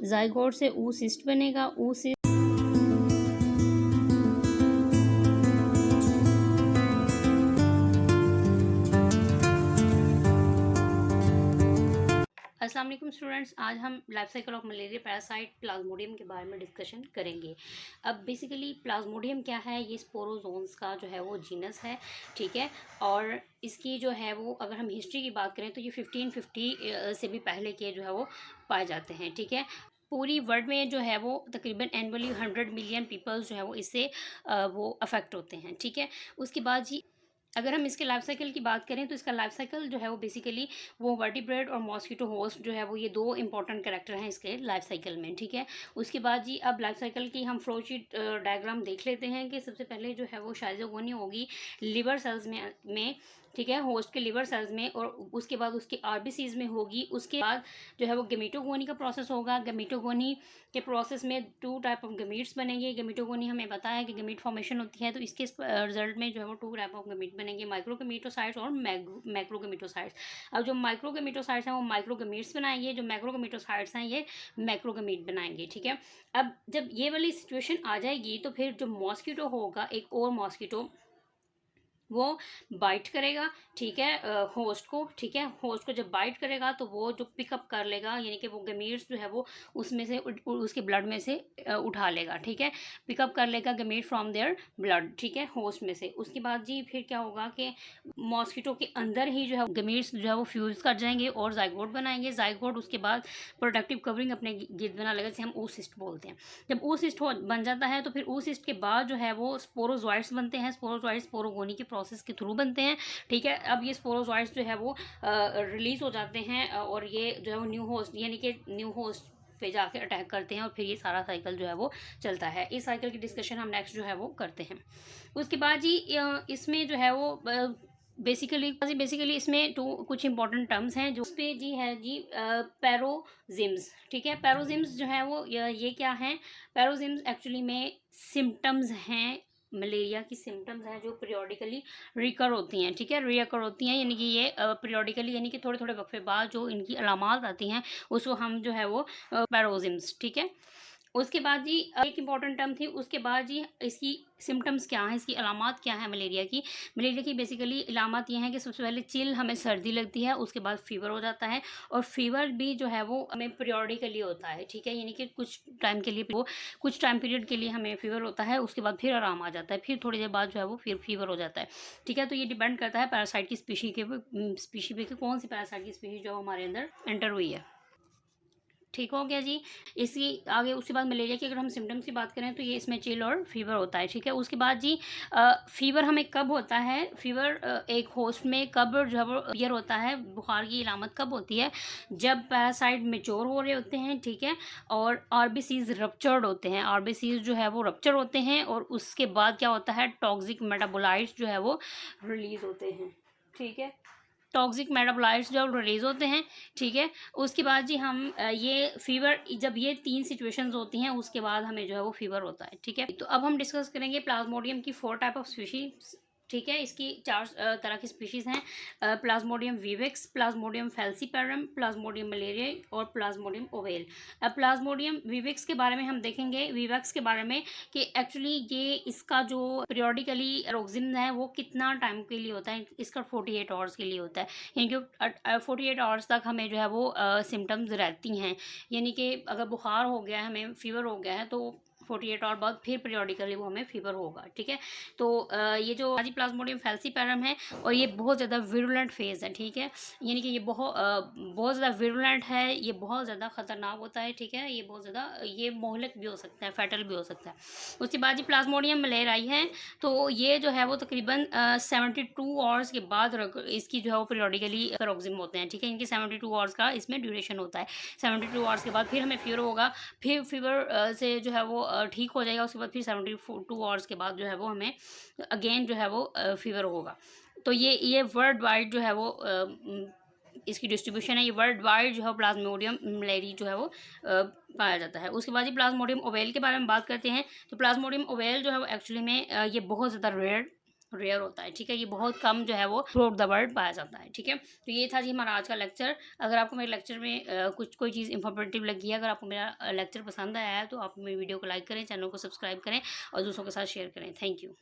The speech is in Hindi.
जाइगोट से oocyst बनेगा। oocyst अस्सलाम वालेकुम स्टूडेंट्स, आज हम life cycle of malaria parasite Plasmodium के बारे में डिस्कशन करेंगे। अब बेसिकली प्लाज्मोडियम क्या है, ये स्पोरोजोन्स का जो है वो जीनस है, ठीक है। और इसकी जो है वो अगर हम हिस्ट्री की बात करें तो ये 1550 से भी पहले के जो है वो पाए जाते हैं, ठीक है। पूरी वर्ल्ड में जो है वो तकरीबन एनुअली 100 मिलियन पीपल्स जो है वो इससे वो अफेक्ट होते हैं, ठीक है। उसके बाद जी अगर हम इसके लाइफ साइकिल की बात करें तो इसका लाइफ साइकिल जो है वो बेसिकली वो वर्टिब्रेट और मॉस्किटो होस्ट जो है वो ये दो इंपॉर्टेंट कैरेक्टर हैं इसके लाइफ साइकिल में, ठीक है। उसके बाद जी अब लाइफ साइकिल की हम फ्लोशीट डायग्राम देख लेते हैं कि सबसे पहले जो है वो शाइजोगोनी होगी लिवर सेल्स में, ठीक है, होस्ट के लिवर सेल्स में, और उसके बाद उसके आरबीसीज में होगी। उसके बाद जो है वो गेमेटोगोनी का प्रोसेस होगा। गेमेटोगोनी के प्रोसेस में 2 टाइप ऑफ गमीट्स बनेंगे। गेमेटोगोनी हमें पता है कि गमीट फॉर्मेशन होती है, तो इसके रिजल्ट में जो है वो 2 टाइप ऑफ गमीट बनेंगे, माइक्रोगेमेटोसाइट्स और मैक्रोगेमेटोसाइट्स। अब जो माइक्रोगेमेटोसाइट्स हैं वो माइक्रोगमीट्स बनाएंगे, जो मैक्रोगेमेटोसाइट्स हैं ये मैक्रोगमीट बनाएंगे, ठीक है। अब जब ये वाली सिचुएशन आ जाएगी तो फिर जो मॉस्किटो होगा, एक और मॉस्किटो वो बाइट करेगा, ठीक है, होस्ट को, ठीक है। होस्ट को जब बाइट करेगा तो वो जो पिकअप कर लेगा, यानी कि वो गमीट्स जो है वो उसमें से उसके ब्लड में से उठा लेगा, ठीक है, पिकअप कर लेगा गमीट फ्रॉम देयर ब्लड, ठीक है, होस्ट में से। उसके बाद जी फिर क्या होगा कि मॉस्किटो के अंदर ही जो है गमीट्स जो है वो फ्यूज कर जाएंगे और जाइगोट बनाएंगे। जाइगोट उसके बाद प्रोडक्टिव कवरिंग अपने गिद बना लेगा, जिसे हम oocyst बोलते हैं। जब oocyst बन जाता है तो फिर oocyst के बाद जो है वो स्पोरोजोइट्स बनते हैं। स्पोरोजोइट्स स्पोरोगोनी के प्रोसेस के थ्रू बनते हैं, ठीक है। अब ये स्पोरोजोइट्स जो है वो रिलीज हो जाते हैं और ये जो है वो न्यू होस्ट यानी कि न्यू होस्ट पे जाके अटैक करते हैं और फिर ये सारा साइकिल जो है वो चलता है। इस साइकिल की डिस्कशन हम नेक्स्ट जो है वो करते हैं। उसके बाद जी इसमें जो है वो बेसिकली इसमें कुछ इंपॉर्टेंट टर्म्स हैं जो पे जी है जी पैरोजिम्स, ठीक है। पैरोजिम्स जो है वो ये क्या है, पैरोजिम्स एक्चुअली में सिम्टम्स हैं, मलेरिया की सिम्टम्स हैं जो पीरियोडिकली रिकर होती हैं, ठीक है, रिकर होती हैं, यानी कि ये पीरियोडिकली यानी कि थोड़े थोड़े वक्फे बाद जो इनकी अलामात आती हैं उसको हम जो है वो पैरोजिम्स, ठीक है। उसके बाद जी एक इम्पॉर्टेंट टर्म थी, उसके बाद जी इसकी सिम्टम्स क्या हैं, इसकी अलामात क्या हैं मलेरिया की बेसिकली अलामत ये हैं कि सबसे पहले चिल, हमें सर्दी लगती है, उसके बाद फीवर हो जाता है, और फीवर भी जो है वो हमें पीरियोडिकली होता है, ठीक है, यानी कि कुछ टाइम पीरियड के लिए हमें फीवर होता है, उसके बाद फिर आराम आ जाता है, फिर थोड़ी देर बाद जो है वो फिर फीवर हो जाता है, ठीक है। तो ये डिपेंड करता है पैरासाइट की स्पीशी पे कि कौन सी पैरासाइट की स्पीशी जो हमारे अंदर एंटर हुई है, ठीक हो गया जी। इसी आगे उसके बाद मलेरिया की अगर हम सिम्टम्स की बात करें तो ये इसमें चिल और फीवर होता है, ठीक है। उसके बाद जी फीवर हमें कब होता है, फीवर एक होस्ट में कब जब अपीयर होता है, बुखार की अलामत कब होती है, जब पैरासाइट मेच्योर हो रहे होते हैं, ठीक है, और आरबीसीज रप्चर्ड होते हैं, आरबीसीज जो है वो रप्चर होते हैं, और उसके बाद क्या होता है, टॉक्सिक मेटाबोलाइट्स जो है वो रिलीज होते हैं, ठीक है, टॉक्सिक मेटाबोलाइट्स जब रिलीज होते हैं, ठीक है। उसके बाद जी हम ये फीवर, जब ये 3 सिचुएशंस होती हैं उसके बाद हमें जो है वो फीवर होता है, ठीक है। तो अब हम डिस्कस करेंगे प्लाज्मोडियम की 4 टाइप ऑफ स्पीशीज, ठीक है। इसकी 4 तरह की स्पीशीज़ हैं, Plasmodium vivax, Plasmodium falciparum, Plasmodium malaria और प्लाज्मोडियम ओवेल। अब प्लाज्मोडियम विवेक्स के बारे में हम देखेंगे, विवेक्स के बारे में कि एक्चुअली ये इसका जो पीरियोडिकली रोगजिम है वो कितना टाइम के लिए होता है, इसका 48 आवर्स के लिए होता है, यानी कि 48 आवर्स तक हमें जो है वो सिम्टम्स रहती हैं, यानी कि अगर बुखार हो गया है, हमें फीवर हो गया है, तो 48 आवर बाद फिर पीरियोडिकली वो हमें फीवर होगा, ठीक है। तो ये जो प्लाज्मोडियम फेल्सीपेरम है और ये बहुत ज़्यादा विरुलेंट फेज़ है, ठीक है, यानी कि ये बहुत ज़्यादा विरुलेंट है, ये बहुत ज़्यादा ख़तरनाक होता है, ठीक है, ये बहुत ज़्यादा ये मोहलक भी हो सकता है, फैटल भी हो सकता है। उसके बाद जी प्लाज्मोडियम मलेरियाई है, तो ये जो है वो तकरीबन 72 आवर्स के बाद इसकी जो है वो पीरियोडिकली पैरोक्सिम होते हैं, ठीक है, इनकी 72 आवर्स का इसमें ड्यूरेशन होता है। 72 आवर्स के बाद फिर हमें फीवर होगा, फिर फीवर से जो है वो ठीक हो जाएगा, उसके बाद फिर 72 आवर्स के बाद जो है वो हमें अगेन जो है वो फीवर होगा। तो ये वर्ल्ड वाइड जो है वो इसकी डिस्ट्रीब्यूशन है, ये वर्ल्ड वाइड जो है प्लाज्मोडियम मलेरिया जो है वो पाया जाता है। उसके बाद ये प्लाज्मोडियम ओवेल के बारे में बात करते हैं, तो प्लाज्मोडियम ओवेल जो है वो एक्चुअली में ये बहुत ज़्यादा रेयर रेयर होता है, ठीक है। ये बहुत कम जो है वो थ्रू द वर्ल्ड पाया जाता है, ठीक है। तो ये था जी हमारा आज का लेक्चर। अगर आपको मेरे लेक्चर में कुछ कोई चीज़ इंफॉर्मेटिव लगी है, अगर आपको मेरा लेक्चर पसंद आया है, तो आप मेरी वीडियो को लाइक करें, चैनल को सब्सक्राइब करें और दूसरों के साथ शेयर करें। Thank you.